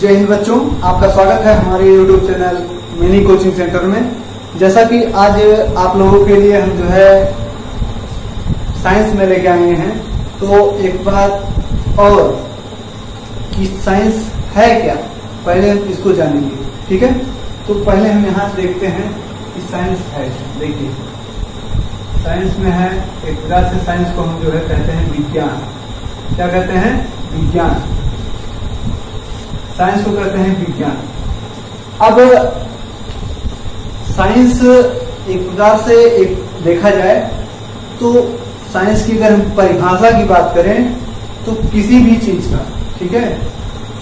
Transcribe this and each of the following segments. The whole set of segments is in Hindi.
जय हिंद बच्चों, आपका स्वागत है हमारे YouTube channel mini coaching centre में। जैसा कि आज आप लोगों के लिए हम जो है साइंस में लेके आए हैं, तो एक बात और कि साइंस है क्या, पहले हम इसको जानेंगे। ठीक है, तो पहले हम यहाँ से देखते हैं कि साइंस है। देखिए, साइंस में है एक प्रकार से साइंस को हम जो है कहते हैं विज्ञान। क्या कहते हैं? विज्ञान। साइंस को कहते हैं विज्ञान। अब साइंस एक प्रकार से एक देखा जाए तो साइंस की अगर हम परिभाषा की बात करें तो किसी भी चीज का, ठीक है,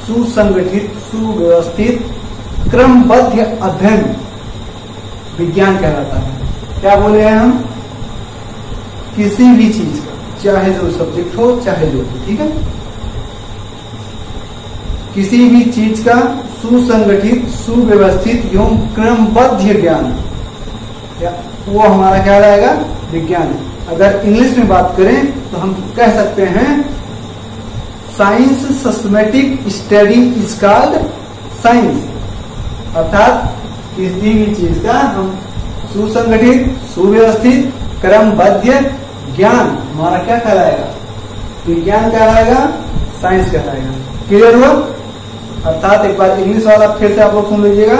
सुसंगठित, सुव्यवस्थित, क्रमबद्ध अध्ययन विज्ञान कहलाता है। क्या बोले हैं हम? किसी भी चीज का, चाहे जो सब्जेक्ट हो चाहे जो, ठीक है, किसी भी चीज का सुसंगठित, सुव्यवस्थित एवं क्रमबद्ध ज्ञान, वो हमारा क्या रहेगा? विज्ञान। अगर इंग्लिश में बात करें तो हम कह सकते हैं science systematic study is called science. अर्थात किसी भी चीज का हम सुसंगठित, सुव्यवस्थित, क्रमबद्ध ज्ञान हमारा क्या कहलाएगा? विज्ञान कहलाएगा, साइंस कहलाएगा। क्लियर हुआ? अर्थात एक बार इंग्लिश वाला फिर से आप लोग सुन लीजिएगा,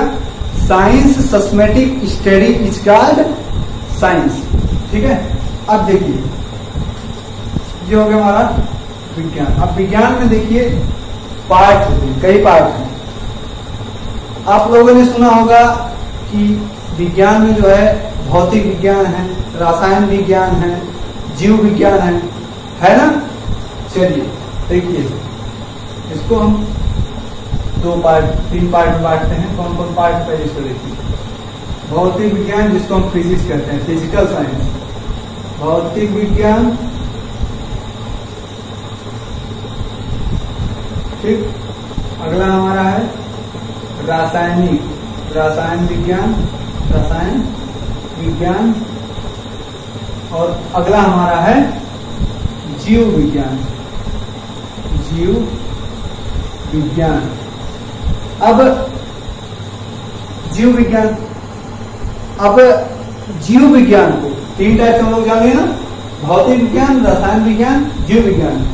science systematic study is called science. ठीक है, अब देखिए, ये हो गया हमारा विज्ञान। अब विज्ञान में देखिए पार्ट होते हैं, कई पार्ट हैं। आप लोगों ने सुना होगा कि विज्ञान में जो है भौतिक विज्ञान है, रसायन विज्ञान है, जीव विज्ञान है ना? चलिए देखिए, इसको हम दो पार्ट, तीन पार्ट में बांटते हैं। कौन कौन पार्ट? पहले इसको देखिए, भौतिक विज्ञान जिसको हम फिजिक्स कहते हैं, फिजिकल साइंस, भौतिक विज्ञान, ठीक। अगला हमारा है रासायनिक, रसायन विज्ञान, रसायन विज्ञान, और अगला हमारा है जीव विज्ञान, जीव विज्ञान। अब जीव विज्ञान, अब जीव विज्ञान को तीन टाइप से हम लोग जान गए ना, भौतिक विज्ञान, रसायन विज्ञान, जीव विज्ञान।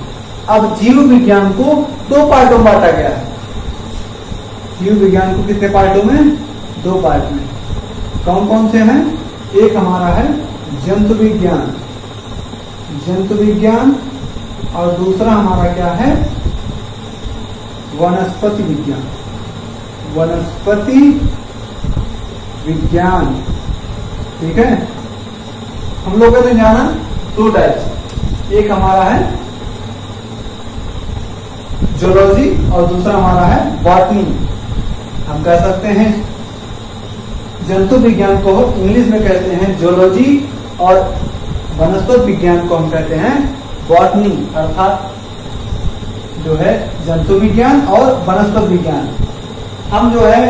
अब जीव विज्ञान को दो पार्टों में बांटा गया है। जीव विज्ञान को कितने पार्टों में? दो पार्ट में। कौन कौन से हैं? एक हमारा है जंतु विज्ञान, जंतु विज्ञान, और दूसरा हमारा क्या है? वनस्पति विज्ञान, वनस्पति विज्ञान। ठीक है, हम लोगों ने जाना दो टाइप। एक हमारा है जूलॉजी और दूसरा हमारा है बॉटनी। हम कह सकते हैं जंतु विज्ञान को इंग्लिश में कहते हैं जूलॉजी और वनस्पति विज्ञान को हम कहते हैं बॉटनी, अर्थात जो है जंतु विज्ञान और वनस्पति विज्ञान। हम जो है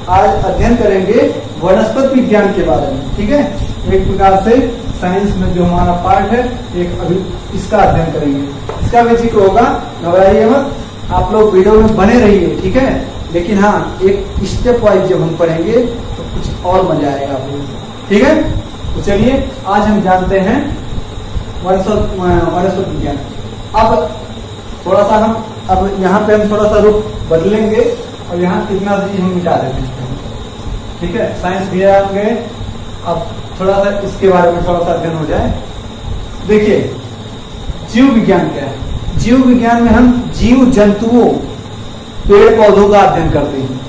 आज अध्ययन करेंगे वनस्पति विज्ञान के बारे में। ठीक है, एक प्रकार से साइंस में जो हमारा पार्ट है, एक अभी इसका अध्ययन करेंगे। इसका भी जिक्र होगा, घबराइए मत, आप लोग वीडियो में बने रहिए। ठीक है, लेकिन हाँ, एक स्टेप वाइज जब हम पढ़ेंगे तो कुछ और मजा आएगा आपको। ठीक है, तो चलिए आज हम जानते हैं वनस्पति विज्ञान। अब थोड़ा सा हम, अब यहाँ पे हम थोड़ा सा रुख बदलेंगे और यहाँ कितना चीज हम मिटा देते हैं। ठीक है, साइंस भी आएंगे, अब थोड़ा सा इसके बारे में थोड़ा सा अध्ययन हो जाए। देखिए, जीव विज्ञान क्या है? जीव विज्ञान में हम जीव जंतुओं, पेड़ पौधों का अध्ययन करते हैं।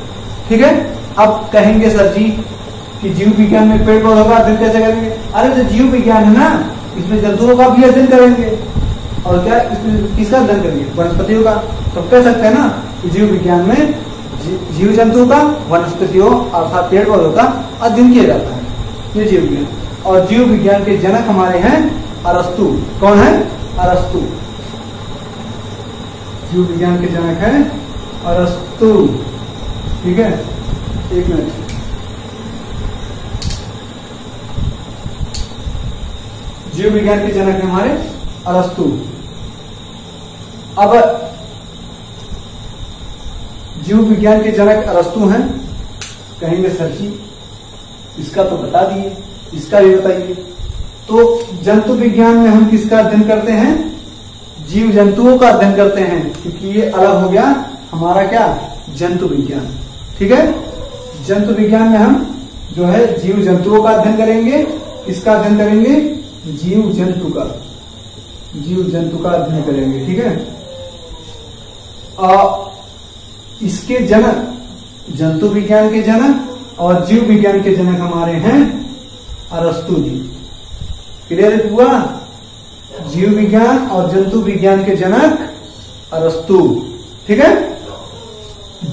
ठीक है, अब कहेंगे सर जी कि जीव विज्ञान में पेड़ पौधों का अध्ययन कैसे करेंगे? अरे जो जीव विज्ञान है ना, इसमें जंतुओं का भी अध्ययन करेंगे। और क्या इसमें किसका अध्ययन करेंगे? वनस्पतियों का। तो कह सकते हैं ना कि जीव विज्ञान में जीव जंतुओं का, वनस्पतियों अर्थात पेड़ पौधों का अध्ययन किया जाता है, ये जीव विज्ञान। और जीव विज्ञान के जनक हमारे हैं अरस्तु। कौन है? अरस्तु। जीव विज्ञान के जनक है अरस्तु। ठीक है, एक मिनट, जीव विज्ञान के जनक है हमारे अरस्तु। अब जीव विज्ञान के जनक अरस्तु हैं। कहेंगे सर जी इसका तो बता दिए, इसका भी बताइए। तो जंतु विज्ञान में हम किसका अध्ययन करते हैं? जीव जंतुओं का अध्ययन करते हैं, क्योंकि ये अलग हो गया हमारा क्या, जंतु विज्ञान। ठीक है, जंतु विज्ञान में हम जो है जीव जंतुओं का अध्ययन करेंगे। किसका अध्ययन करेंगे? जीव जंतु का, जीव जंतु का अध्ययन करेंगे। ठीक है, इसके जनक, जंतु विज्ञान के जनक और जीव विज्ञान के जनक हमारे हैं अरस्तु जी। क्लियर हुआ? जीव विज्ञान और जंतु विज्ञान के जनक अरस्तु। ठीक है,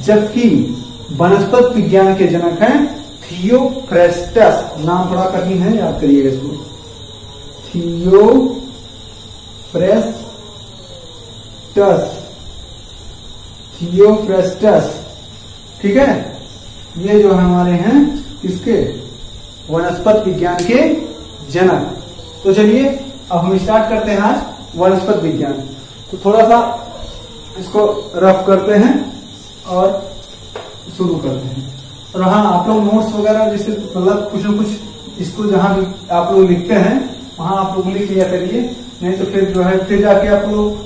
जबकि वनस्पति विज्ञान के जनक हैं थियोफ्रेस्टस। नाम थोड़ा कठिन है, याद करिएगा इसको। थियोफ्रेस्टस। ठीक है, ये जो हमारे हैं किसके? वनस्पति विज्ञान के जनक। तो चलिए अब हम स्टार्ट करते हैं आज वनस्पति विज्ञान। तो थोड़ा सा इसको रफ करते हैं और शुरू करते हैं। और हाँ, आप लोग नोट्स वगैरह जैसे मतलब कुछ न कुछ इसको जहां भी आप लोग लिखते हैं वहां आप लोग लिख लिया करिए, नहीं तो फिर जो है फिर जाके आप लोग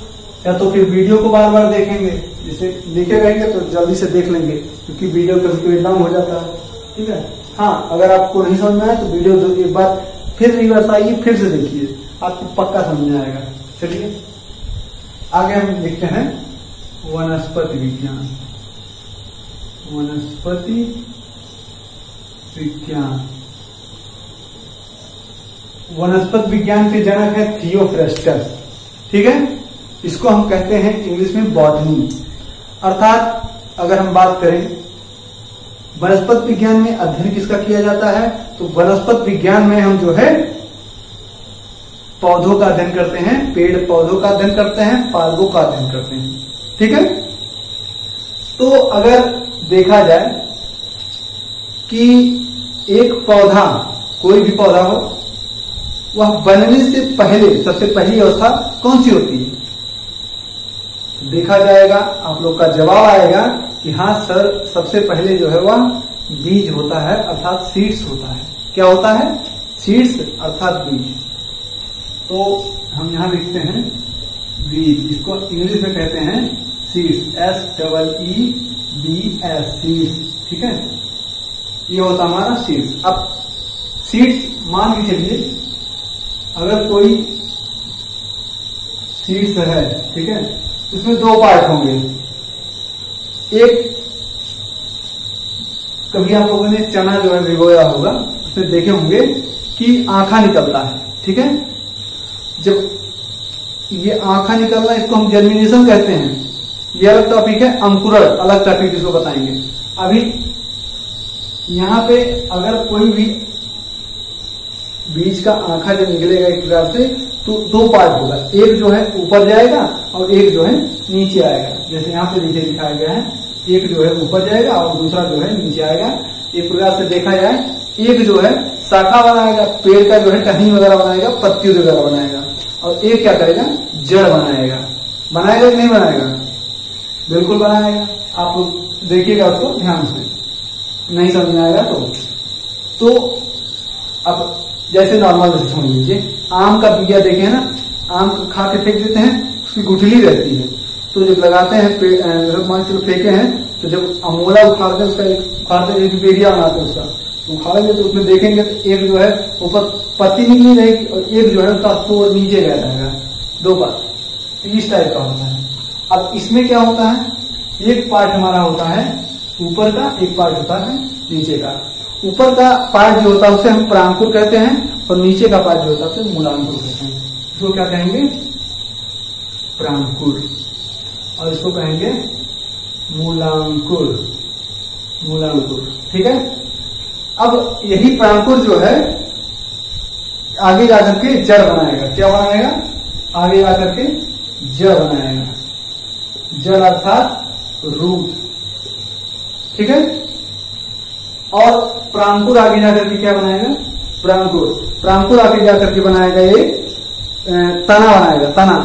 या तो फिर वीडियो को बार बार देखेंगे। जैसे लिखे रहेंगे तो जल्दी से देख लेंगे, क्योंकि वीडियो कभी कभी डाउन हो जाता है। ठीक है, हाँ, अगर आपको नहीं समझ में आए तो वीडियो एक बार फिर रिवर्स आइए, फिर से देखिए, आपको पक्का समझ में आएगा। चलिए आगे हम लिखते हैं वनस्पति विज्ञान। वनस्पति विज्ञान, वनस्पति विज्ञान के जनक है थियोफ्रेस्टस। ठीक है, इसको हम कहते हैं इंग्लिश में बॉटनी। अर्थात अगर हम बात करें वनस्पति विज्ञान में अध्ययन किसका किया जाता है, तो वनस्पति विज्ञान में हम जो है पौधों का अध्ययन करते हैं, पेड़ पौधों का अध्ययन करते हैं, पादपों का अध्ययन करते हैं। ठीक है, तो अगर देखा जाए कि एक पौधा, कोई भी पौधा हो, वह बनने से पहले सबसे पहली अवस्था कौन सी होती है? देखा जाएगा, आप लोग का जवाब आएगा कि हाँ सर, सबसे पहले जो है वह बीज होता है, अर्थात सीड्स होता है। क्या होता है? सीड्स अर्थात बीज। तो हम यहां लिखते हैं बीज, इसको इंग्लिश में कहते हैं सीड्स, SEEDS, सीड्स। ठीक है, ये होता हमारा सीड्स। अब सीड्स मान के चलिए, अगर कोई सीड्स है, ठीक है, इसमें दो पार्ट होंगे। एक, कभी आप लोगों ने चना जो है भिगोया होगा, उसमें देखे होंगे कि आंखा निकलता है। ठीक है, जब ये आंखा निकलना, इसको हम जर्मिनेशन कहते हैं। ये अलग टॉपिक है, अंकुरण अलग टॉपिक, इसको बताएंगे। अभी यहां पे अगर कोई भी बीज का आंखा जब निकलेगा एक प्रकार से, तो दो पार्ट होगा, एक जो है ऊपर जाएगा और एक जो है नीचे आएगा। जैसे यहाँ पे नीचे दिखाया गया है, एक जो है ऊपर जाएगा और दूसरा जो है नीचे आएगा। एक प्रकार से देखा जाए, एक जो है शाखा बनाएगा, पेड़ का जो है टहनी वगैरह बनाएगा, पत्ती वगैरह बनाएगा, और एक क्या करेगा? जड़ बनाएगा। बनाएगा कि नहीं बनाएगा? बिल्कुल बनाएगा। आप देखिएगा उसको ध्यान से, नहीं समझ में आएगा तो अब जैसे नॉर्मल जैसे समझ लीजिए, आम का बीजा देखे ना, आम खा के फेंक देते हैं, उसकी गुठली रहती है, तो जब लगाते हैं, मान चलो फेंके हैं, तो जब अमोला उखाड़ते हैं, उसका उखाड़ते एक बेरिया बनाते हैं, उसका उखाड़ेंगे तो उसमें देखेंगे तो एक जो है ऊपर पत्ती निकली रहेगी और एक जो है उसका स्टोर नीचे रह जाएगा, दो पार्ट इस टाइप का होता है। अब इसमें क्या होता है, एक पार्ट हमारा होता है ऊपर का, एक पार्ट होता है नीचे का। ऊपर का पार्ट जो होता है उसे हम प्रांकुर कहते हैं, और नीचे का पार्ट जो होता है उसे मूलांकुर कहते हैं। इसको क्या कहेंगे? प्रांकुर, और इसको कहेंगे मूलांकुर। मूलांकुर, ठीक है। अब यही प्रांकुर जो है आगे जाकर के जड़ बनाएगा। क्या बनाएगा? आगे जाकर के जड़ बनाएगा, जड़ अर्थात रूट, ठीक है। और प्रांकुर आगे जाकर के क्या बनाएगा? प्रांकुर आगे जाकर के बनाएगा ये तना बनाएगा, तना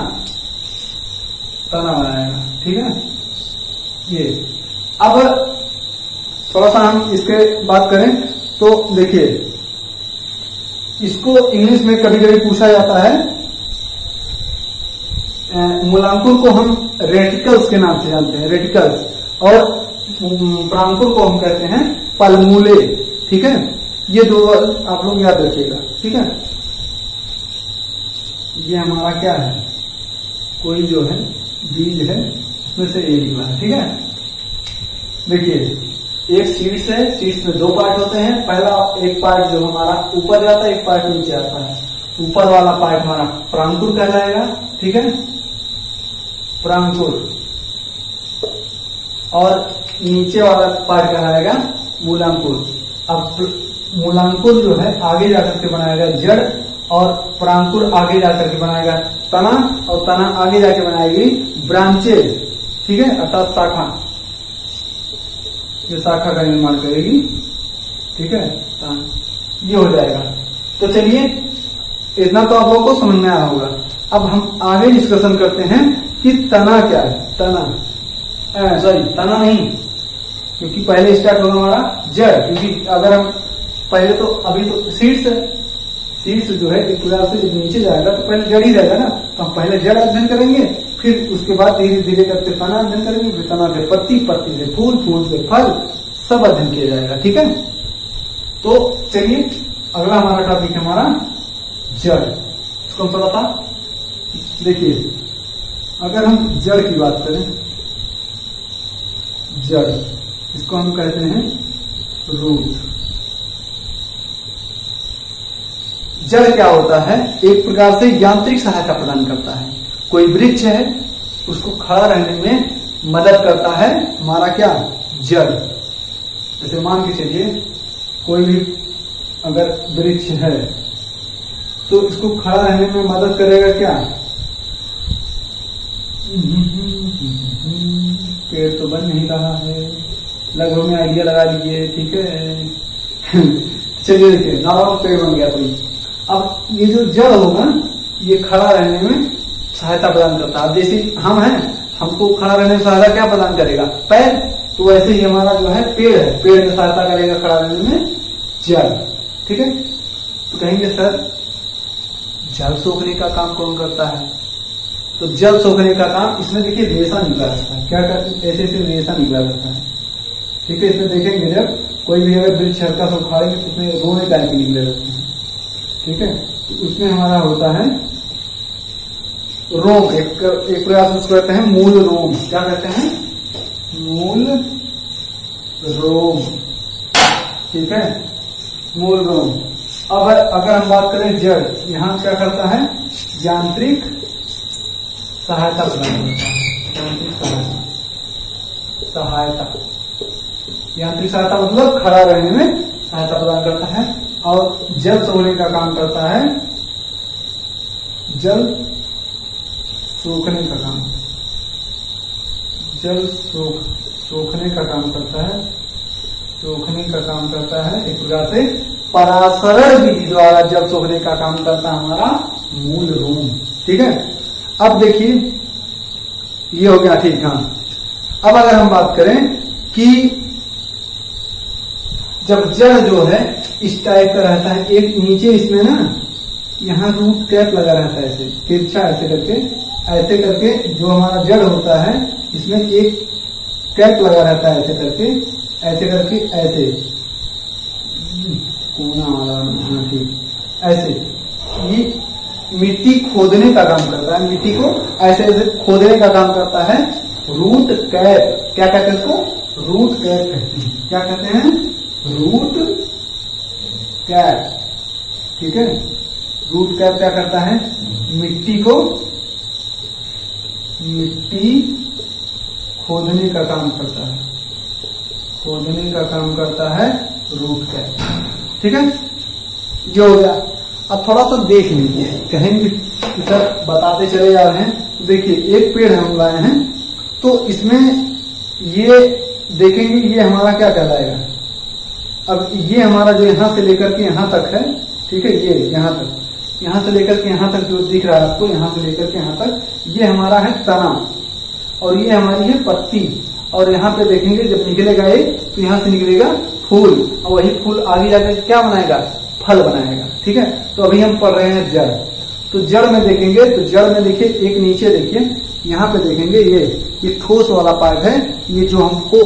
बनाएगा, ठीक है। ये अब थोड़ा सा हम इसके बात करें तो देखिए, इसको इंग्लिश में कभी कभी पूछा जाता है, मूलांकुर को हम रेटिकल्स के नाम से जानते हैं, रेटिकल्स, और प्रांकुर को हम कहते हैं पलमूले। ठीक है, ये दो आप लोग याद रखिएगा। ठीक है, ये हमारा क्या है, कोई जो है बीज है, उसमें से एक निकला है। ठीक है, देखिए एक सीड्स है, सीड्स में दो पार्ट होते हैं। पहला एक पार्ट जो हमारा ऊपर जाता है, एक पार्ट नीचे आता है। ऊपर वाला पार्ट हमारा प्रांकुर कहलाएगा। ठीक है, प्रांकुर, और नीचे वाला पार्ट कहलाएगा मूलांकुर। अब मूलांकुर जो है आगे जाकर के बनाएगा जड़, और प्रांकुर आगे जाकर के बनाएगा तना, और तना आगे जाके बनाएगी ब्रांचेज। ठीक है, अर्थात शाखा, ये शाखा का निर्माण करेगी। ठीक है, ये हो जाएगा। तो चलिए, इतना तो आप लोगों को समझ में आया होगा। अब हम आगे डिस्कशन करते हैं कि तना क्या है। तना सॉरी तना नहीं, क्योंकि पहले स्टार्ट होगा हमारा जड़, क्योंकि अगर हम पहले तो अभी तो सीड्स है, सीड्स जो है एक प्रकार से जब नीचे जाएगा तो पहले जड़ ही रहेगा ना, तो हम पहले जड़ अध्ययन करेंगे, फिर उसके बाद धीरे धीरे करके तना अध्ययन करेंगे, फिर तना से पत्ती, पत्ती से फूल, फूल से फल, सब अध्ययन किया जाएगा। ठीक है, तो चलिए अगला हमारा टॉपिक है हमारा जड़। इसको हम पता था। देखिए, अगर हम जड़ की बात करें, जड़, इसको हम कहते हैं रूट। जड़ क्या होता है, एक प्रकार से यांत्रिक सहायता प्रदान करता है। कोई वृक्ष है, उसको खड़ा रहने में मदद करता है हमारा क्या, जड़। जैसे मान के चलिए कोई भी अगर वृक्ष है तो इसको खड़ा रहने में मदद करेगा क्या, पेड़ तो बन नहीं रहा है, लगभग में आइडिया लगा लीजिए। ठीक है, चलिए देखिए, नॉर्मल पेड़ बन गया कोई। अब ये जो जड़ होगा ये खड़ा रहने में सहायता प्रदान करता है। जैसे हम हैं, हमको खड़ा रहने में सहायता क्या प्रदान करेगा, पैर, तो वैसे ही हमारा जो है पेड़ है, पेड़ में सहायता करेगा खड़ा रहने में जड़। ठीक है, तो कहेंगे सर जल सोखने का काम कौन करता है, तो जल सोखने का काम, इसमें देखिए रेशा निकला रहता है। क्या करते, ऐसे ऐसे रेशा निकला रहता है। ठीक है, इसमें देखेंगे जब कोई भी अगर वृक्ष हल्का सा उखाड़ेंगे तो उसमें रोने टाइप के निकले रहते हैं। ठीक है, तो उसमें हमारा होता है रोम, एक प्रयास उसको कहते हैं मूल रोम। क्या कहते हैं, मूल रोम। ठीक है, मूल रोम। अब अगर हम बात करें जड़, यहां क्या करता है, यांत्रिक सहायता प्रदान करता है। यांत्रिक सहायता मतलब खड़ा रहने में सहायता प्रदान करता है। और जल सोखने का काम करता है, जल सोखने का काम, जल सोखने का काम करता है, सोखने का काम करता है। एक प्रकार से परासरण विधि द्वारा जल सोखने का काम करता है हमारा मूल रोम। ठीक है, अब देखिए ये हो गया। ठीक, हाँ, अब अगर हम बात करें कि जब जड़ जो है इस टाइप का रहता है, एक नीचे इसमें ना यहाँ रूट कैप लगा रहता है, ऐसे तिरछा, ऐसे करके जो हमारा जड़ होता है इसमें एक कैप लगा रहता है, ऐसे करके ऐसे कोना वाला। ठीक, ऐसे ये मिट्टी खोदने का काम करता है, मिट्टी को ऐसे ऐसे खोदने का काम करता है रूट कैप। क्या कहते हैं इसको, रूट कैप कहते हैं। क्या कहते हैं, रूट कैप। ठीक है, रूट कैप क्या करता है, मिट्टी खोदने का काम करता है, खोदने का काम करता है रूट कैप। ठीक है, ये हो गया। अब थोड़ा सा देख लीजिए, कहेंगे सर बताते चले जा रहे हैं। देखिए एक पेड़ हम लाए हैं, तो इसमें ये देखेंगे ये हमारा क्या कहलाएगा। अब ये हमारा जो यहां से लेकर के यहां तक है, ठीक है, ये यहां तक, यहां से लेकर के यहां तक जो दिख रहा है आपको, यहां से लेकर के यहां तक, ये हमारा है तना, और ये हमारी है पत्ती, और यहाँ पे देखेंगे जब निकलेगा एक तो यहाँ से निकलेगा फूल, और वही फूल आगे जाकर क्या बनाएगा, फल बनाएगा। ठीक है, तो अभी हम पढ़ रहे हैं जड़। तो जड़ में देखेंगे तो जड़ में देखिए एक नीचे देखिए यहाँ पे देखेंगे ये ठोस वाला पार्ट है, ये जो हमको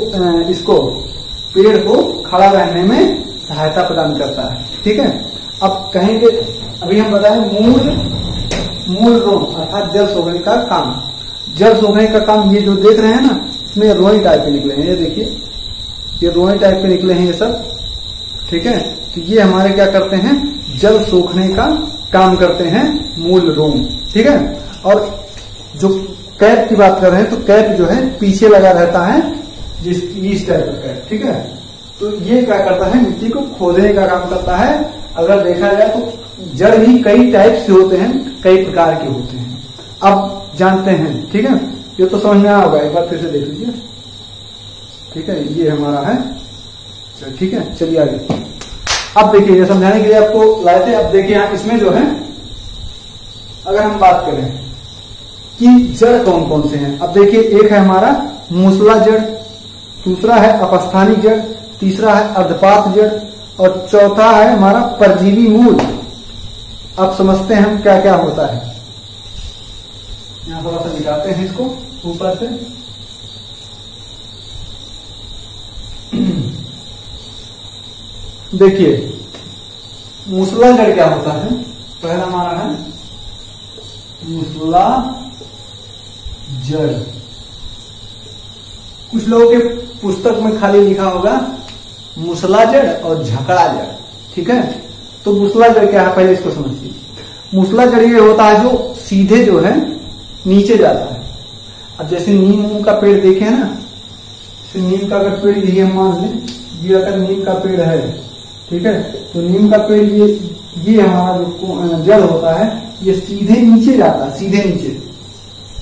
इसको पेड़ को खड़ा रहने में सहायता प्रदान करता है। ठीक है, अब कहेंगे अभी हम बताएं मूल रोम अर्थात जड़ सोखने का काम। जड़ सोखने का काम ये जो देख रहे हैं ना, इसमें रोई टाइप के निकले हैं, ये देखिए ये रोई टाइप के निकले हैं ये सब। ठीक है, तो ये हमारे क्या करते हैं, जल सोखने का काम करते हैं मूल रोम। ठीक है, और जो कैप की बात कर रहे हैं तो कैप जो है पीछे लगा रहता है, इस टाइप का कैप। ठीक है, तो ये क्या करता है, मिट्टी को खोदने का काम करता है। अगर देखा जाए तो जड़ भी कई टाइप से होते हैं, कई प्रकार के होते हैं। अब जानते हैं, ठीक है, ये तो समझ में आया होगा, एक बार फिर से देख लीजिए। ठीक है, ये हमारा है, ठीक है, चलिए आगे। अब देखिए ये समझाने के लिए आपको लाए थे। अब देखिए यहाँ इसमें जो है अगर हम बात करें कि जड़ कौन कौन से हैं, अब देखिए एक है हमारा मूसला जड़, दूसरा है अपस्थानिक जड़, तीसरा है अर्धपात जड़, और चौथा है हमारा परजीवी मूल। अब समझते हैं हम क्या क्या होता है। यहां थोड़ा सा दिखाते हैं इसको ऊपर से। देखिए मूसला जड़ क्या होता है, पहला हमारा है मूसला जड़। कुछ लोगों के पुस्तक में खाली लिखा होगा मूसला जड़ और झकड़ा जड़। ठीक है, तो मूसला जड़ क्या है पहले इसको समझिए। मूसला जड़ ये होता है जो सीधे जो है नीचे जाता है। अब जैसे नीम का पेड़ देखे ना, नीम का अगर पेड़ ये मान लें, ये अगर नीम का पेड़ है, ठीक है, तो नीम का पेड़ ये हमारा जो जड़ होता है ये सीधे नीचे जाता है, सीधे नीचे।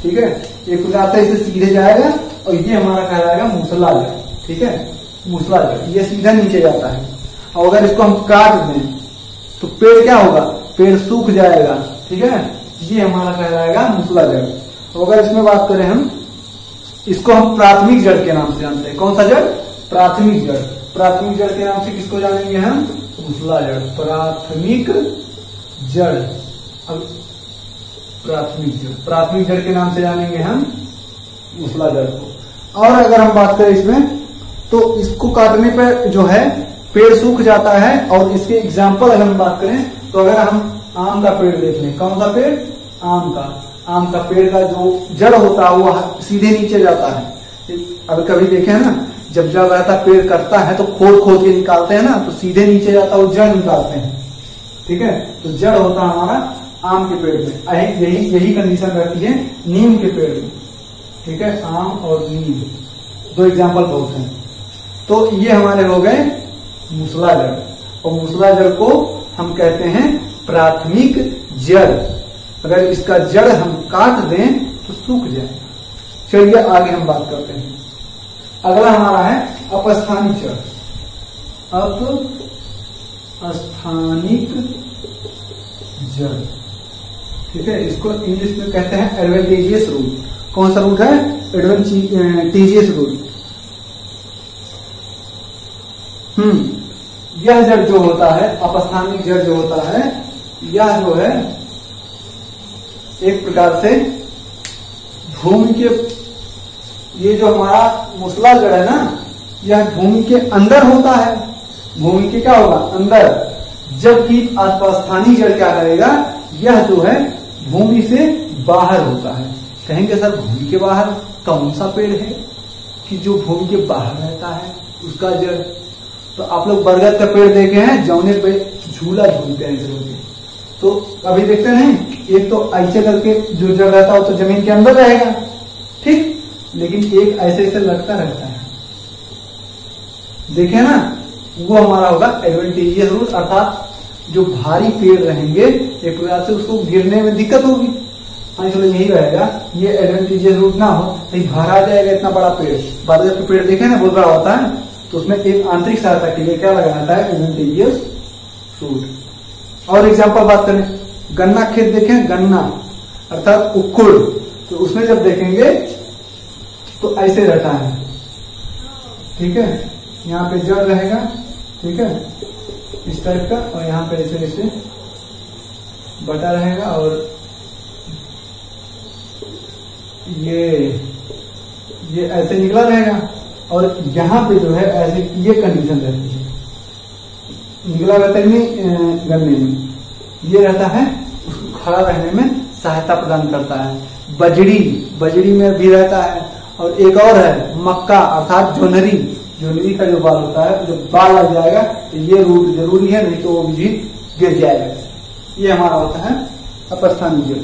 ठीक है, एक प्रकार से इसे सीधे जाएगा और ये हमारा कहलाएगा मूसला जड़। ठीक है, मूसला जड़ ये सीधा नीचे जाता है। और अगर इसको हम काट दें तो पेड़ क्या होगा, पेड़ सूख जाएगा। ठीक है, ये हमारा कहलाएगा मूसला जड़। तो अगर इसमें बात करें हम, इसको हम प्राथमिक जड़ के नाम से जानते हैं। कौन सा जड़, प्राथमिक जड़। प्राथमिक जड़ के नाम से किसको जानेंगे हम, मूसला जड़, प्राथमिक जड़। अब प्राथमिक जड़ के नाम से जानेंगे हम मूसला जड़ को। और अगर हम बात करें इसमें तो इसको काटने पर जो है पेड़ सूख जाता है। और इसके एग्जाम्पल अगर हम बात करें तो अगर हम आम का पेड़ देख लें, कौन सा पेड़, आम का पेड़ का जो जड़ होता है वो सीधे नीचे जाता है। अब कभी देखे ना, जब जड़ रहता पेड़ कटता है तो खोद के निकालते हैं ना, तो सीधे नीचे जाता है, वो जड़ निकालते हैं। ठीक है, तो जड़ होता है हमारा आम के पेड़ में। यही कंडीशन रहती है नीम के पेड़ में। ठीक है, आम और नीम दो एग्जाम्पल बहुत हैं। तो ये हमारे हो गए मूसला जड़, और मूसला जड़ को हम कहते हैं प्राथमिक जड़। अगर इसका जड़ हम काट दें तो सूख जाए। चलिए आगे हम बात करते हैं। अगला हमारा है अपस्थानिक जड़। अपस्थानिक जड़, ठीक है, इसको इंग्लिश में कहते हैं एडवेंटेजियस रूट। कौन सा रूट है, एडवेंटेजियस रूट। यह जड़ जो होता है, अपस्थानिक जड़ जो होता है, यह जो है एक प्रकार से भूमि के, ये जो हमारा मूसला जड़ है ना, यह भूमि के अंदर होता है। भूमि के क्या होगा, अंदर। जबकि अपस्थानिक जड़ क्या करेगा, यह जो है भूमि से बाहर होता है। कहेंगे सर भूमि के बाहर कौन सा पेड़ है कि जो भूमि के बाहर रहता है उसका जड़। तो आप लोग बरगद का पेड़ देखे हैं, जौने पे झूला झूलते हैं लोग। तो अभी देखते नहीं, एक तो ऐसे करके जो जड़ रहता है वो तो जमीन के अंदर रहेगा, ठीक, लेकिन एक ऐसे ऐसे लगता रहता है, देखे ना, वो हमारा होगा एडवेंटेजियस रूट। अर्थात जो भारी पेड़ रहेंगे एक प्रकार से उसको गिरने में दिक्कत होगी। हाँ, चलो यही रहेगा, ये एडवेंटेजियस रूट ना हो तो भरा जाएगा इतना बड़ा पेड़। बरगद के पेड़ देखे ना, बहुत बड़ा होता है, तो उसमें एक आंतरिक सहायता के लिए क्या लगा रहता है, एडवेंटेजियस रूट। और एग्जाम्पल बात करें, गन्ना खेत देखें, गन्ना अर्थात उखुड़, तो उसमें जब देखेंगे तो ऐसे रहता है, ठीक है, यहाँ पे जड़ रहेगा, ठीक है, इस टाइप का, और यहाँ पे ऐसे ऐसे बटा रहेगा, और ये ऐसे निकला रहेगा, और यहाँ पे जो है ऐसे ये कंडीशन रहती है, निकला रहता है नहीं गन्ने में, ये रहता है, उसको खड़ा रहने में सहायता प्रदान करता है। बजड़ी में भी रहता है, और एक और है मक्का अर्थात जोनरी का जो बाल होता है, जब बाल लग जाएगा तो ये रूट जरूरी है, नहीं तो वो भी गिर जाएगा। ये हमारा होता है अपस्थानीय जड़।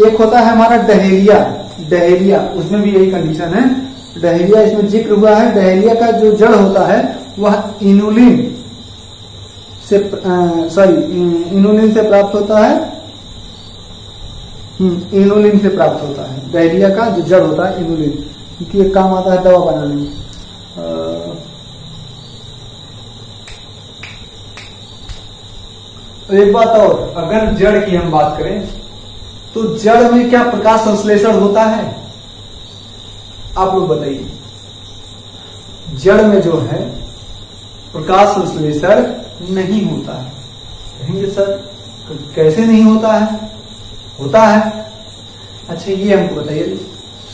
एक होता है हमारा डहेलिया, उसमें भी यही कंडीशन है। डहेलिया इसमें जिक्र हुआ है। डहेलिया का जो जड़ होता है वह इनुलिन से प्राप्त होता है। इनुलिन से प्राप्त होता है। डहेलिया का जो जड़ होता है इनुलिन, क्योंकि एक काम आता है दवा बनाने में। एक बात और, अगर जड़ की हम बात करें तो जड़ में क्या प्रकाश संश्लेषण होता है? आप लोग बताइए। जड़ में जो है प्रकाश संश्लेषण नहीं होता है। कहेंगे सर कैसे नहीं होता है? होता है। अच्छा ये हमको बताइए,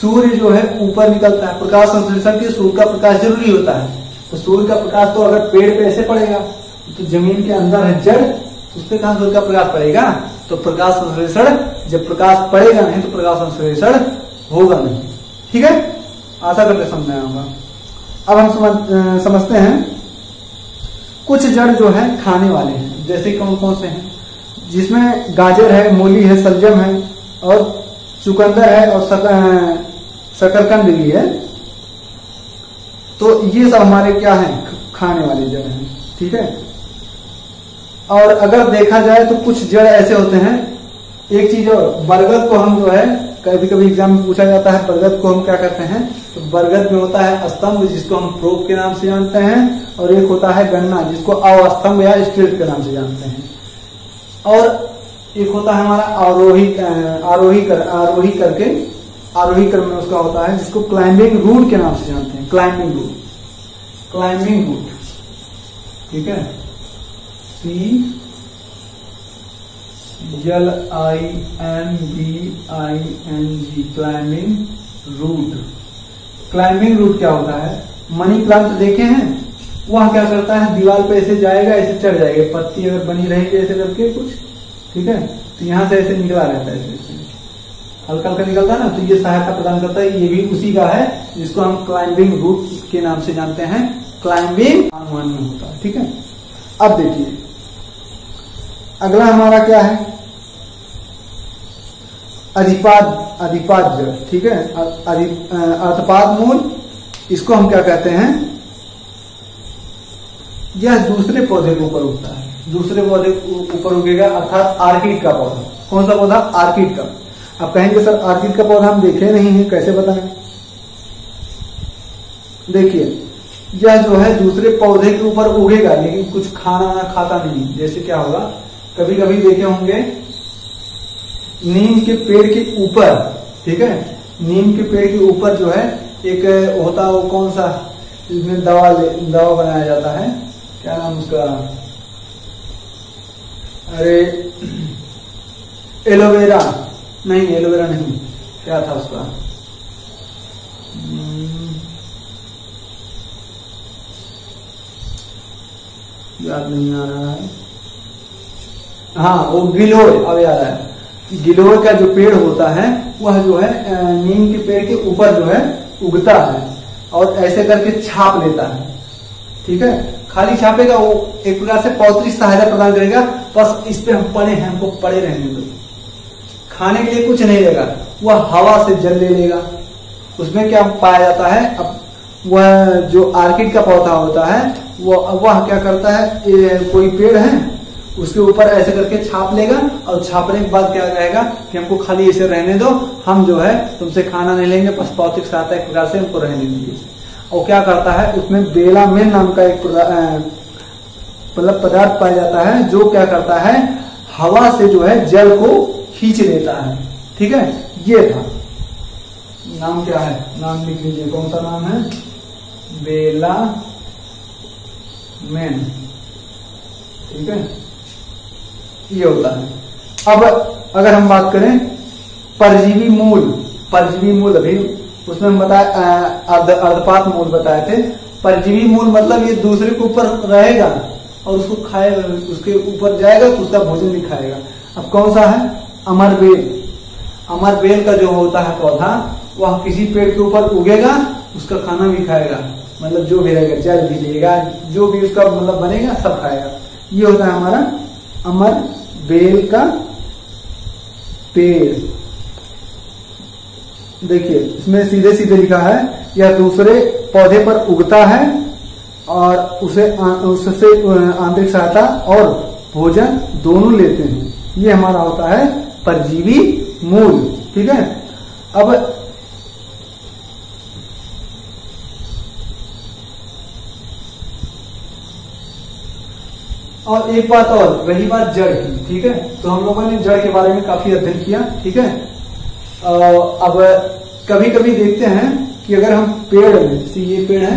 सूर्य जो है ऊपर निकलता है, प्रकाश संश्लेषण के सूर्य का प्रकाश जरूरी होता है। तो सूर्य का प्रकाश तो अगर पेड़ पे ऐसे पड़ेगा तो जमीन के अंदर है जड़, तो उस पर कहां सूर्य का प्रकाश पड़ेगा? तो प्रकाश संश्लेषण, जब प्रकाश पड़ेगा नहीं तो प्रकाश संश्लेषण होगा नहीं। ठीक है, आशा करके समझ आया होगा। अब हम समझते हैं कुछ जड़ जो है खाने वाले हैं। जैसे कौन कौन से हैं? जिसमें गाजर है, मूली है, सलजम है, और चुकंदर है, और शकरकंद भी है। तो ये सब हमारे क्या है? खाने वाले जड़ हैं। ठीक है। और अगर देखा जाए तो कुछ जड़ ऐसे होते हैं, एक चीज और, बरगद को हम जो है कभी कभी एग्जाम में पूछा जाता है, बरगद को हम क्या करते हैं? तो बरगद में होता है स्तंभ, जिसको हम प्रोप के नाम से जानते हैं, और एक होता है गन्ना, जिसको अवस्तंभ या स्ट्रेट के नाम से जानते हैं। और एक होता है हमारा आरोही क्रम में उसका होता है, जिसको क्लाइंबिंग रूट के नाम से जानते हैं। क्लाइंबिंग रूट, ठीक है, CLIMBING, climbing route. Climbing route क्या होता है? मनी प्लांट देखे हैं? वह क्या करता है? दीवार पे ऐसे जाएगा, ऐसे चढ़ जाएगा, पत्ती अगर बनी रहेगी ऐसे करके कुछ, ठीक है, तो यहां से ऐसे निकला रहता है, ऐसे हल्का हल्का निकलता है ना, तो ये सहायता प्रदान करता है। ये भी उसी का है, जिसको हम क्लाइंबिंग रूट के नाम से जानते हैं। क्लाइंबिंग अनुमान में होता है। ठीक है। अब देखिए अगला हमारा क्या है? अधिपाद जड़। ठीक है, अर्थपाद मूल, इसको हम क्या कहते हैं? यह दूसरे पौधे के ऊपर उगता है। दूसरे पौधे के ऊपर उगेगा, अर्थात आर्किड का पौधा। कौन सा पौधा? आर्किड का। अब कहेंगे सर आर्किड का पौधा हम देखे नहीं है, कैसे बताएं? देखिए यह जो है दूसरे पौधे के ऊपर उगेगा, लेकिन कुछ खाना ना खाता नहीं। जैसे क्या होगा, कभी कभी देखे होंगे नीम के पेड़ के ऊपर, ठीक है, नीम के पेड़ के ऊपर जो है एक होता है, वो कौन सा, जिसमें दवा बनाया जाता है, क्या नाम उसका? अरे एलोवेरा नहीं, एलोवेरा नहीं, क्या था उसका? याद नहीं आ रहा है। हाँ, वो गिलोय, अब याद आया। गिलोय का जो पेड़ होता है वह जो है नीम के पेड़ के ऊपर जो है उगता है, और ऐसे करके छाप लेता है। ठीक है, खाली छापेगा, वो एक प्रकार से पौत्रिक सहायता प्रदान करेगा। बस इस पे हम पड़े हैं, हमको पड़े रहने दो, खाने के लिए कुछ नहीं लेगा, वह हवा से जल ले लेगा। उसमें क्या पाया जाता है? अब वह जो आर्किड का पौधा होता है वह क्या करता है? कोई पेड़ है, उसके ऊपर ऐसे करके छाप लेगा, और छापने के बाद क्या रहेगा कि हमको खाली ऐसे रहने दो, हम जो है तुमसे खाना नहीं लेंगे, बस पौत्रिक सहायता एक प्रकार से हमको रहने दीजिए। और क्या करता है? उसमें बेलामेन नाम का एक मतलब पदार्थ पाया जाता है, जो क्या करता है? हवा से जो है जल को खींच लेता है। ठीक है, ये था। नाम क्या है, नाम लिख लीजिए, कौन सा नाम है, बेला मैन, ठीक है, ये होता है। अब अगर हम बात करें परजीवी मूल, परजीवी मूल अभी उसमें हम बताए अर्धपात मूल बताए थे। परजीवी मूल मतलब ये दूसरे के ऊपर रहेगा और उसको खाएगा, उसके ऊपर जाएगा तो उसका भोजन भी खाएगा। अब कौन सा है, अमरबेल। अमरबेल का जो होता है पौधा, वह किसी पेड़ के ऊपर उगेगा, उसका खाना भी खाएगा, मतलब जो भी रहेगा, जल भी लेगा, जो भी उसका मतलब बनेगा सब खाएगा। ये होता है हमारा अमरबेल का पेड़। देखिए इसमें सीधे सीधे लिखा है, यह दूसरे पौधे पर उगता है और उससे आंतरिक सहायता और भोजन दोनों लेते हैं। ये हमारा होता है परजीवी मूल, ठीक है। अब और एक बात और, रही बात जड़ की, ठीक है, तो हम लोगों ने जड़ के बारे में काफी अध्ययन किया, ठीक है। अब कभी कभी देखते हैं कि अगर हम पेड़ में, जैसे ये पेड़ है,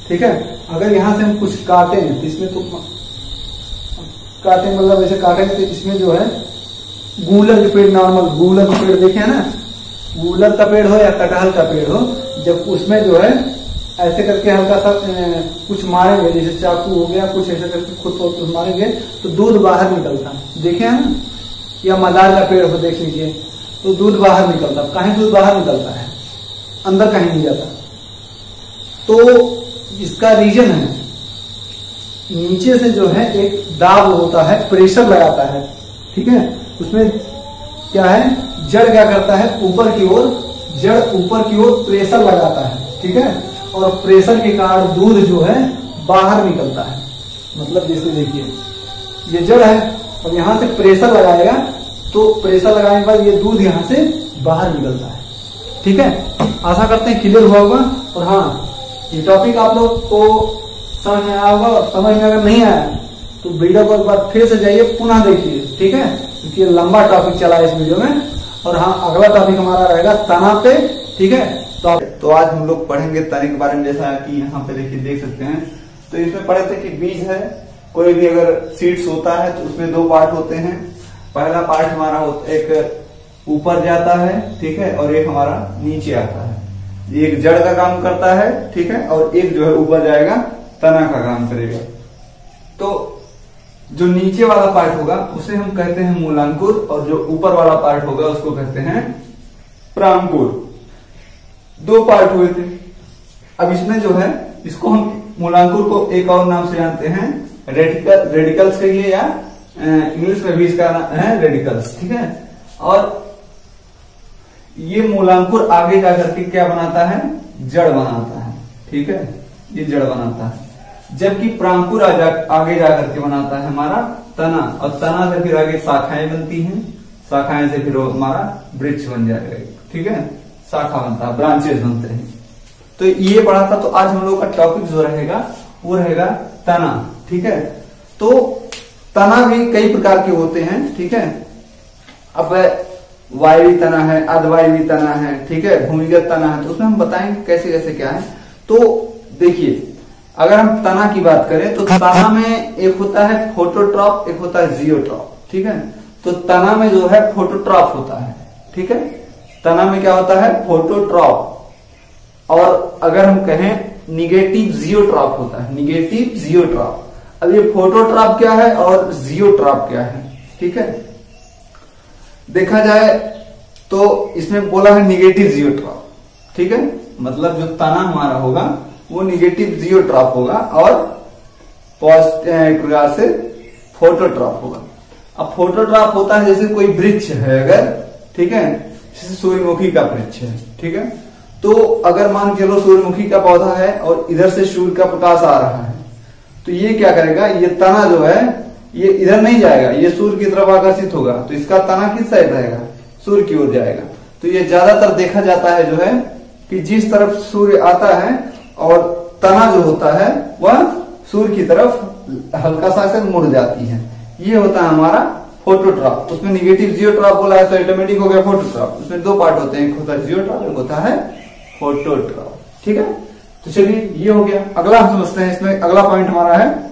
ठीक है, अगर यहां से हम कुछ काटे हैं तो इसमें तो काटे मतलब ऐसे काटेंगे तो इसमें जो है गूलर के पेड़, नॉर्मल गूलर का पेड़ देखे ना, गूलर का पेड़ हो या कटहल का पेड़ हो, जब उसमें जो है ऐसे करके हल्का सा कुछ मारेंगे, जैसे चाकू हो गया, कुछ ऐसे करके खुद को मारेंगे तो दूध बाहर निकलता है, देखे है ना। या मदार का पेड़ हो, देख लीजिए, तो दूध बाहर निकलता, कहीं दूध बाहर निकलता है, अंदर कहीं नहीं जाता। तो इसका रीजन है, नीचे से जो है एक दाब होता है, प्रेशर लगाता है, ठीक है। उसमें क्या है, जड़ क्या करता है, ऊपर की ओर, जड़ ऊपर की ओर प्रेशर लगाता है, ठीक है, और प्रेशर के कारण दूध जो है बाहर निकलता है। मतलब जैसे देखिए ये जड़ है और यहां से प्रेशर लगाएगा तो प्रेशर लगाने के बाद ये दूध यहां से बाहर निकलता है, ठीक है। आशा करते हैं क्लियर हुआ होगा। और हाँ, ये टॉपिक आप लोग को समझ में आया होगा, और समझ में अगर नहीं आया तो वीडियो को एक बार फिर से जाइए, पुनः देखिए, ठीक है, क्योंकि लंबा टॉपिक चला है इस वीडियो में। और हाँ, अगला टॉपिक हमारा रहेगा तना पे, ठीक है। तो आज हम लोग पढ़ेंगे तने के बारे में, जैसा कि यहाँ पे देखिए देख सकते हैं। तो इसमें पढ़े थे कि बीज है, कोई भी अगर सीड्स होता है तो उसमें दो पार्ट होते हैं। पहला पार्ट हमारा एक ऊपर जाता है, ठीक है, और एक हमारा नीचे आता है। एक जड़ का काम करता है, ठीक है, और एक जो है ऊपर जाएगा तना का काम करेगा। तो जो नीचे वाला पार्ट होगा उसे हम कहते हैं मूलांकुर, और जो ऊपर वाला पार्ट होगा उसको कहते हैं प्रांकुर। दो पार्ट हुए थे। अब इसमें जो है, इसको हम मूलांकुर को एक और नाम से जानते हैं, रेडिकल्स कहिए, या इंग्लिश में भी इसका नाम है रेडिकल्स, ठीक है। और ये मूलांकुर आगे जाकर के क्या बनाता है, जड़ बनाता है, ठीक है, ये जड़ बनाता है। जबकि प्रांकुर आगे जाकर के बनाता है हमारा तना, और तना से फिर आगे शाखाएं बनती हैं, शाखाएं से फिर हमारा वृक्ष बन जाएगा, ठीक है, शाखा बनता है, ब्रांचेस बनते हैं। तो ये पढ़ा था। तो आज हम लोग का टॉपिक जो रहेगा वो रहेगा तना, ठीक है। तो तना भी कई प्रकार के होते हैं, ठीक है। अब वायवी तना है, अर्धवायवी तना है, ठीक है, भूमिगत तना है, तो उसमें हम बताएंगे कैसे कैसे क्या है। तो देखिए, अगर हम तना की बात करें तो तना में एक होता है फोटोट्रॉप, एक होता है जियोट्रॉप, ठीक है। तो तना में जो है फोटोट्रॉप होता है, ठीक है, तना में क्या होता है, फोटोट्रॉप। और अगर हम कहें निगेटिव जियोट्रॉप होता है, निगेटिव जियोट्रॉप। अब ये फोटोट्रॉप क्या है और जियोट्रॉप क्या है, ठीक है। देखा जाए तो इसमें बोला है निगेटिव जियोट्रॉप, ठीक है, मतलब जो तना हमारा होगा वो निगेटिव जियोट्रॉप होगा और पॉजिटिव प्रकार से फोटोट्रॉप होगा। अब फोटोट्रॉप होता है जैसे कोई वृक्ष है अगर, ठीक है, जैसे सूर्यमुखी का वृक्ष है, ठीक है। तो अगर मान के चलो सूर्यमुखी का पौधा है और इधर से सूर्य का प्रकाश आ रहा है, तो ये क्या करेगा, ये तना जो है ये इधर नहीं जाएगा, ये सूर्य की तरफ आकर्षित होगा, तो इसका तना किस साइड रहेगा, सूर्य की ओर जाएगा। तो ये ज्यादातर देखा जाता है जो है कि जिस तरफ सूर्य आता है और तना जो होता है वह सूर्य की तरफ हल्का सा से मुड़ जाती है, ये होता है हमारा फोटोट्रॉप। उसमें निगेटिव जियोट्रॉप बोला है तो ऑटोमेटिक हो गया फोटोट्रॉप। उसमें दो पार्ट होते हैं, एक होता है जियोट्रॉप, एक होता है फोटोट्रॉप। ठीक है, तो चलिए ये हो गया। अगला हम समझते हैं, इसमें अगला पॉइंट हमारा है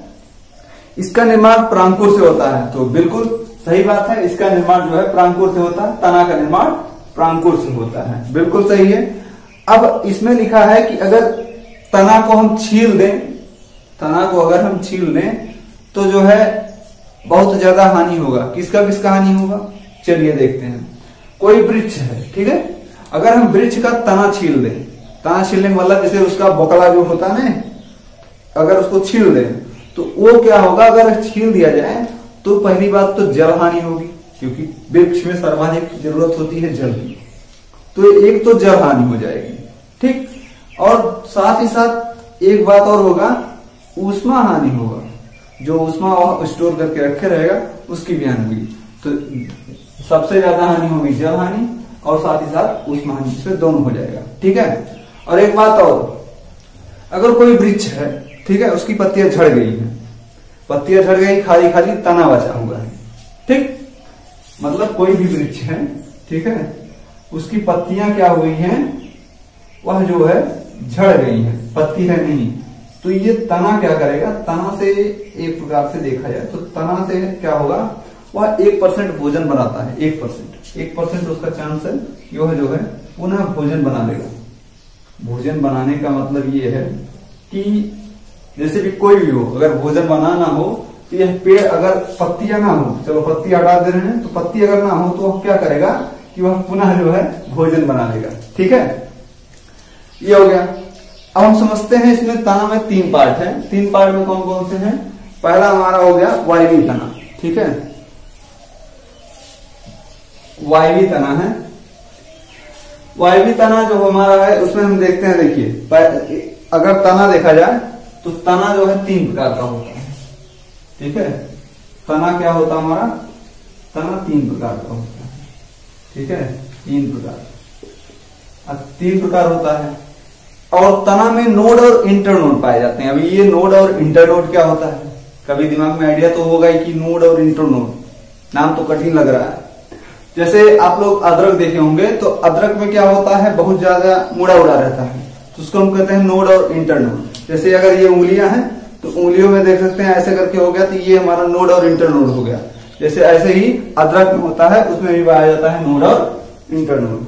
इसका निर्माण प्रांकुर से होता है। तो बिल्कुल सही बात है, इसका निर्माण जो है प्रांकुर से होता है, तना का निर्माण प्रांकुर से होता है, बिल्कुल सही है। अब इसमें लिखा है कि अगर तना को हम छील दें, तना को अगर हम छील दें तो जो है बहुत ज्यादा हानि होगा। किसका किसका हानि होगा, चलिए देखते हैं। कोई वृक्ष है, ठीक है, अगर हम वृक्ष का तना छील दें, तना छीलने का मतलब जैसे उसका बोकला जो होता है ना, अगर उसको छील दें तो वो क्या होगा, अगर छील दिया जाए तो पहली बात तो जल हानि होगी, क्योंकि वृक्ष में सर्वाधिक जरूरत होती है जल की, तो एक तो जल हानि हो जाएगी, ठीक। और साथ ही साथ एक बात और होगा, ऊष्मा हानि होगा, जो ऊष्मा स्टोर करके रखे रहेगा उसकी भी हानि होगी। तो सबसे ज्यादा हानि होगी जल हानि और साथ ही साथ ऊष्मा हानि, इसमें दोनों हो जाएगा, ठीक है। और एक बात और, अगर कोई वृक्ष है, ठीक है, उसकी पत्तियां झड़ गई हैं, पत्तियां झड़ गई, खाली खाली तना बचा हुआ है, ठीक, मतलब कोई भी वृक्ष है, ठीक है, उसकी पत्तियां क्या हुई हैं, वह जो है झड़ गई है, पत्ती है नहीं, तो ये तना क्या करेगा, तना से एक प्रकार से देखा जाए तो तना से क्या होगा, वह 1% भोजन बनाता है, 1% उसका चांस है, यह जो है पुनः भोजन बना लेगा। भोजन बनाने का मतलब ये है कि जैसे भी कोई भी हो, अगर भोजन बनाना हो तो यह पेड़, अगर पत्तियां ना हो, चलो पत्ती हटा दे रहे हैं, तो पत्ती अगर ना हो तो वह क्या करेगा कि वह पुनः जो है भोजन बना लेगा, ठीक है, ये हो गया। अब हम समझते हैं इसमें तना में 3 पार्ट है, 3 पार्ट में कौन कौन से हैं। पहला हमारा हो गया वायवी तना, ठीक है, वायवी तना है। वायवी तना जो हमारा है उसमें हम देखते हैं, देखिए अगर तना देखा जाए तो तना जो है 3 प्रकार का होता है, ठीक है, तना क्या होता है हमारा, तना 3 प्रकार का होता है, ठीक है, 3 प्रकार होता है। और तना में नोड और इंटरनोड पाए जाते हैं। अभी ये नोड और इंटरनोड क्या होता है, कभी दिमाग में आइडिया तो होगा ही कि नोड और इंटरनोड, नाम तो कठिन लग रहा है। जैसे आप लोग अदरक देखे होंगे, तो अदरक में क्या होता है, बहुत ज्यादा मुड़ा उड़ा रहता है, तो उसको हम कहते हैं नोड और इंटरनोड। जैसे अगर ये उंगलियां हैं तो उंगलियों में देख सकते हैं ऐसे करके हो गया, तो ये हमारा नोड और इंटरनोड हो गया। जैसे ऐसे ही अदरक में होता है, उसमें भी पाया जाता है नोड और इंटरनोड।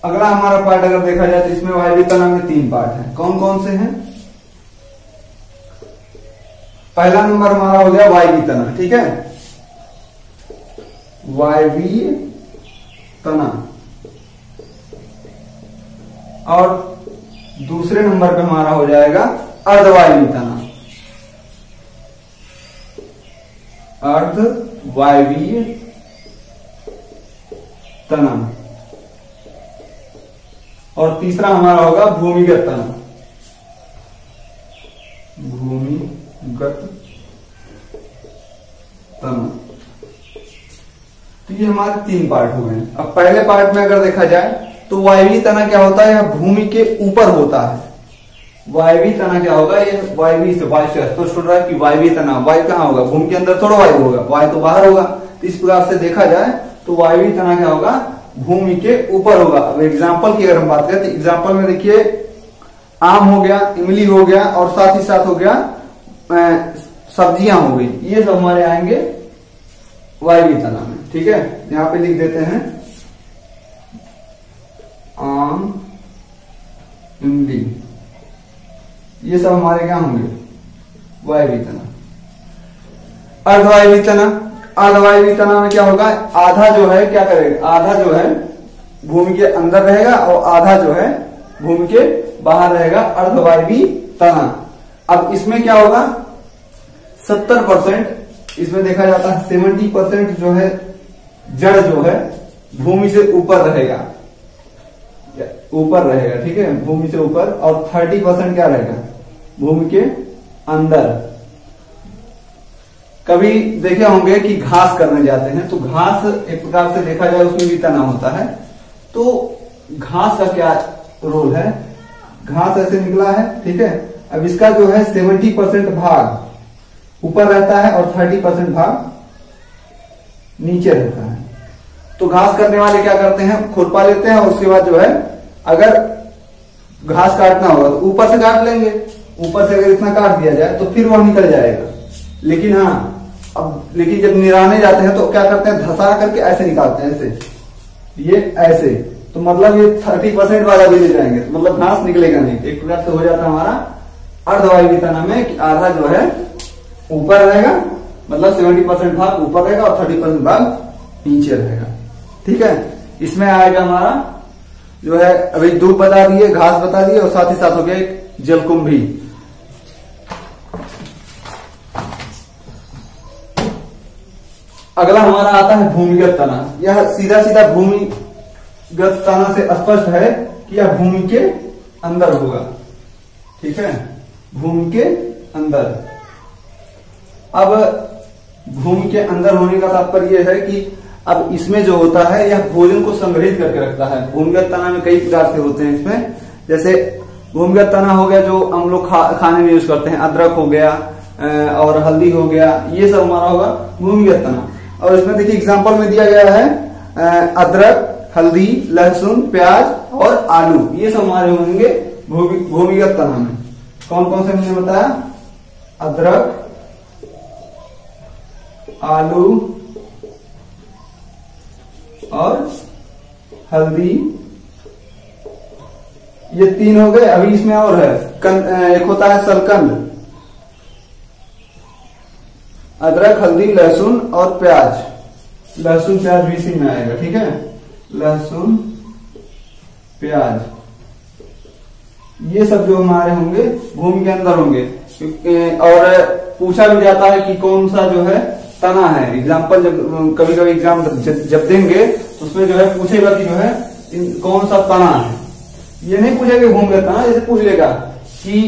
अगला हमारा पार्ट अगर देखा जाए तो इसमें वायवी तना में 3 पार्ट है, कौन कौन से हैं। पहला नंबर हमारा हो गया वायवी तना, ठीक है, वायवी तना। और दूसरे नंबर पे हमारा हो जाएगा अर्धवायवी तना, अर्धवायवीय तना। और तीसरा हमारा होगा भूमिगत तना, भूमिगत तना। तो ये हमारे 3 पार्ट हो गए। अब पहले पार्ट में अगर देखा जाए तो वायवी तना क्या होता है, यह भूमि के ऊपर होता है। वायवी तना क्या होगा, ये वायवी से, वायु से तो सुन रहा है कि वायवी तना, वायु कहाँ होगा, भूमि के अंदर थोड़ा वायु होगा, वायु तो बाहर होगा। तो इस प्रकार से देखा जाए तो वायवी तना क्या होगा, भूमि के ऊपर होगा। अब एग्जाम्पल की अगर हम बात करें तो एग्जाम्पल में देखिए आम हो गया, इमली हो गया और साथ ही साथ हो गया सब्जियां हो गई, ये सब हमारे आएंगे वायवी तना में, ठीक है। यहां पे लिख देते हैं आम, इमली, ये सब हमारे क्या होंगे, वायवी तना। अर्धवायवी तना, अर्धवायवी तना में क्या होगा, आधा जो है क्या करेगा, आधा जो है भूमि के अंदर रहेगा और आधा जो है भूमि के बाहर रहेगा, अर्धवायवी तना। अब इसमें क्या होगा, 70% इसमें देखा जाता है, 70% जो है जड़ जो है भूमि से ऊपर रहेगा, ऊपर रहेगा, ठीक है, भूमि से ऊपर। और 30% क्या रहेगा, भूमि के अंदर। कभी देखे होंगे कि घास करने जाते हैं तो घास एक प्रकार से देखा जाए उसमें भी तना होता है। तो घास का क्या रोल है, घास ऐसे निकला है, ठीक है। अब इसका जो है 70% भाग ऊपर रहता है और 30% भाग नीचे रहता है। तो घास करने वाले क्या करते हैं, खुरपा लेते हैं और उसके बाद जो है अगर घास काटना होगा तो ऊपर से काट लेंगे, ऊपर से अगर इतना काट दिया जाए तो फिर वह निकल जाएगा। लेकिन लेकिन जब निराने जाते हैं तो क्या करते हैं, धसा करके ऐसे निकालते हैं, ऐसे ये ऐसे, तो मतलब ये 30% वाला भी ले जाएंगे तो मतलब घास निकलेगा नहीं। एक प्रकार से हो जाता है हमारा अर्धवायवीय तना में कि आधा जो है ऊपर रहेगा, मतलब 70% भाग ऊपर रहेगा और 30% भाग नीचे रहेगा। ठीक है, इसमें आएगा हमारा जो है अभी दूब बता दिए, घास बता दिए और साथ ही साथ हो गया एक जलकुंभी। अगला हमारा आता है भूमिगत तना। यह सीधा सीधा भूमिगत तना से स्पष्ट है कि यह भूमि के अंदर होगा। ठीक है, भूमि के अंदर। अब भूमि के अंदर होने का तात्पर्य यह है कि अब इसमें जो होता है यह भोजन को संग्रहित करके रखता है। भूमिगत तना में कई प्रकार से होते हैं इसमें, जैसे भूमिगत तना हो गया जो हम लोग खाने में यूज करते हैं, अदरक हो गया और हल्दी हो गया, ये सब हमारा होगा भूमिगत तना। और इसमें देखिए एग्जाम्पल में दिया गया है अदरक, हल्दी, लहसुन, प्याज और आलू, ये सब हमारे होंगे भूमिगत तना में। कौन कौन से मैंने बताया, अदरक, आलू और हल्दी, ये 3 हो गए। अभी इसमें और है एक होता है सलकंद, अदरक, हल्दी, लहसुन और प्याज। लहसुन प्याज भी इसी में आएगा। ठीक है, लहसुन प्याज, ये सब जो हमारे होंगे भूमि के अंदर होंगे। और पूछा भी जाता है कि कौन सा जो है तना है। एग्जाम्पल जब कभी कभी एग्जाम जब देंगे तो उसमें जो है पूछेगा कि जो है कौन सा तना है। ये नहीं पूछेगा भूमिगत तना, जैसे पूछ लेगा कि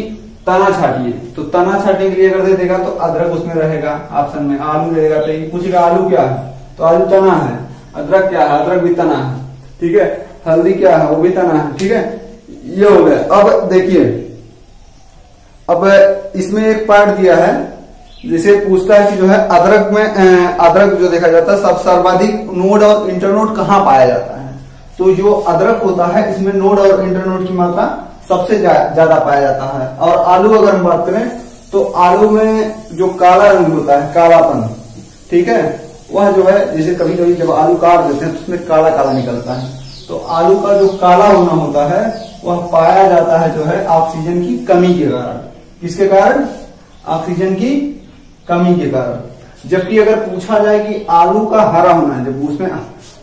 तना छाटिए, तो तना छाटने के लिए अगर दे देगा तो अदरक उसमें रहेगा ऑप्शन में, आलू दे देगा तो पूछेगा आलू क्या है, तो आलू तना है। अदरक क्या है, अदरक भी तना है। ठीक है, हल्दी क्या है, वो भी तना है। ठीक है, ये हो गया। अब देखिए, अब इसमें एक पार्ट दिया है जिसे पूछता है कि जो है अदरक में अदरक जो देखा जाता है सब सर्वाधिक नोड और इंटरनोड कहाँ पाया जाता है। तो जो अदरक होता है इसमें नोड और इंटरनोड की मात्रा सबसे ज्यादा पाया जाता है। और आलू अगर हम बात करें तो आलू में जो काला रंग होता है, कालापन, ठीक है, वह जो है जैसे कभी कभी जब आलू काट देते हैं तो उसमें काला काला निकलता है। तो आलू का जो काला होना होता है वह पाया जाता है जो है ऑक्सीजन की कमी के कारण। किसके कारण, ऑक्सीजन की कमी के कारण। जबकि अगर पूछा जाए कि आलू का हरा होना है, जब उसमें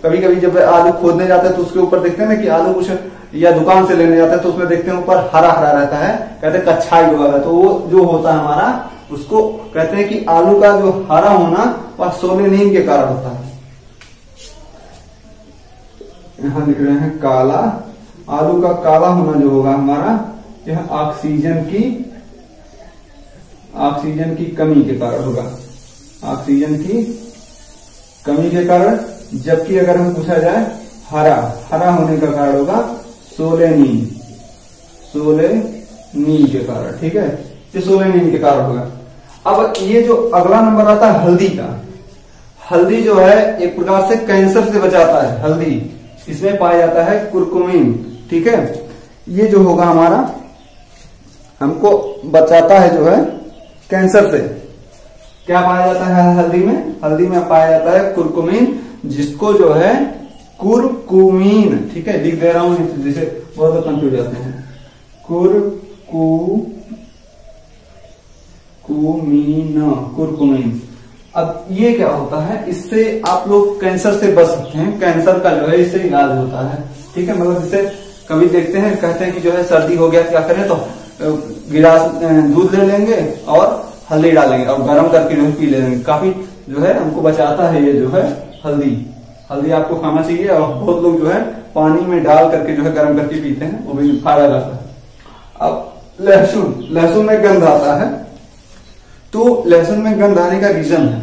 कभी कभी जब आलू खोदने जाते हैं तो उसके ऊपर देखते हैं ना कि आलू कुछ या दुकान से लेने जाते हैं तो उसमें देखते हैं ऊपर हरा हरा रहता है, कहते हैं कच्छाई हुआ है। तो वो जो होता है हमारा, उसको कहते हैं कि आलू का जो हरा होना वह सोलेनिन के कारण होता है। यहां लिख रहे हैं काला, आलू का काला होना जो होगा हमारा, यह ऑक्सीजन की कमी के कारण होगा, ऑक्सीजन की कमी के कारण। जबकि अगर हम पूछा जाए हरा होने का कारण होगा सोलेनिन के कारण। ठीक है, ये सोलेनिन के कारण होगा। अब ये जो अगला नंबर आता है हल्दी का, हल्दी जो है एक प्रकार से कैंसर से बचाता है। हल्दी, इसमें पाया जाता है कुरकुमिन। ठीक है, ये जो होगा हमारा हमको बचाता है जो है कैंसर से। क्या पाया जाता है हल्दी में, हल्दी में पाया जाता है कुरकुमिन, जिसको जो है कुरकुमीन, ठीक है, लिख दे रहा हूं जैसे बहुत लोग कंफ्यूज जाते हैं, कुरकुमीन। अब ये क्या होता है, इससे आप लोग कैंसर से बच सकते हैं। कैंसर का जो है इससे इलाज होता है। ठीक है, मतलब जैसे कभी देखते हैं, कहते हैं कि जो है सर्दी हो गया, क्या करें, तो गिलास दूध ले लेंगे और हल्दी डालेंगे और गर्म करके जो है पी लेंगे। काफी जो है हमको बचाता है ये जो है हल्दी आपको खाना चाहिए। और बहुत लोग जो है पानी में डाल करके जो है गर्म करके पीते हैं, वो भी फायदा करता है। अब लहसुन में गंध आता है, तो लहसुन में गंध आने का रीजन है,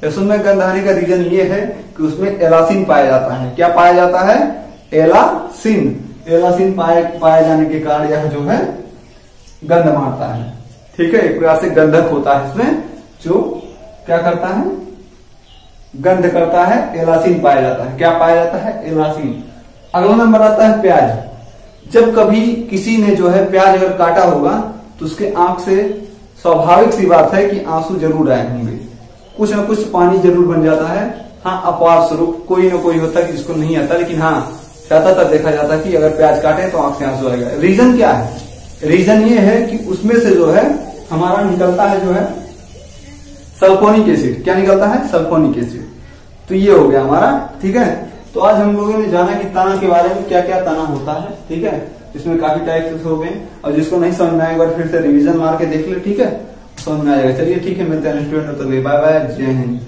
लहसुन में गंध आने का रीजन ये है कि उसमें एलासिन पाया जाता है। क्या पाया जाता है, एलासिन पाए जाने के कारण यह जो है गंध मारता है। ठीक है, एक प्रकार से गंधक होता है इसमें, जो क्या करता है, गंध करता है, एलासीन पाया जाता है। क्या पाया जाता है? एलासीन। अगला नंबर आता है प्याज। जब कभी किसी ने जो है प्याज अगर काटा होगा तो उसके आंख से स्वाभाविक सी बात है कि आंसू जरूर आए होंगे, कुछ ना कुछ पानी जरूर बन जाता है। हाँ, अपवाद स्वरूप कोई ना कोई होता है कि जिसको नहीं आता, लेकिन हाँ ज्यादातर देखा जाता है कि अगर प्याज काटे तो आंख से आंसू आएगा। रीजन क्या है? रीजन ये है कि उसमें से जो है हमारा निकलता है जो है सल्फोनिक एसिड। क्या निकलता है? Sulphonic acid. तो ये हो गया हमारा। ठीक है, तो आज हम लोगों ने जाना कि तना के बारे में, क्या क्या तना होता है। ठीक है, इसमें काफी टाइप्स हो गए, और जिसको नहीं समझ में आएगा एक बार फिर से रिवीजन मार के देख ले। ठीक है, समझ में आ जाएगा। चलिए ठीक है, मिलते हैं स्टूडेंट, तो बाय बाय, जय हिंद।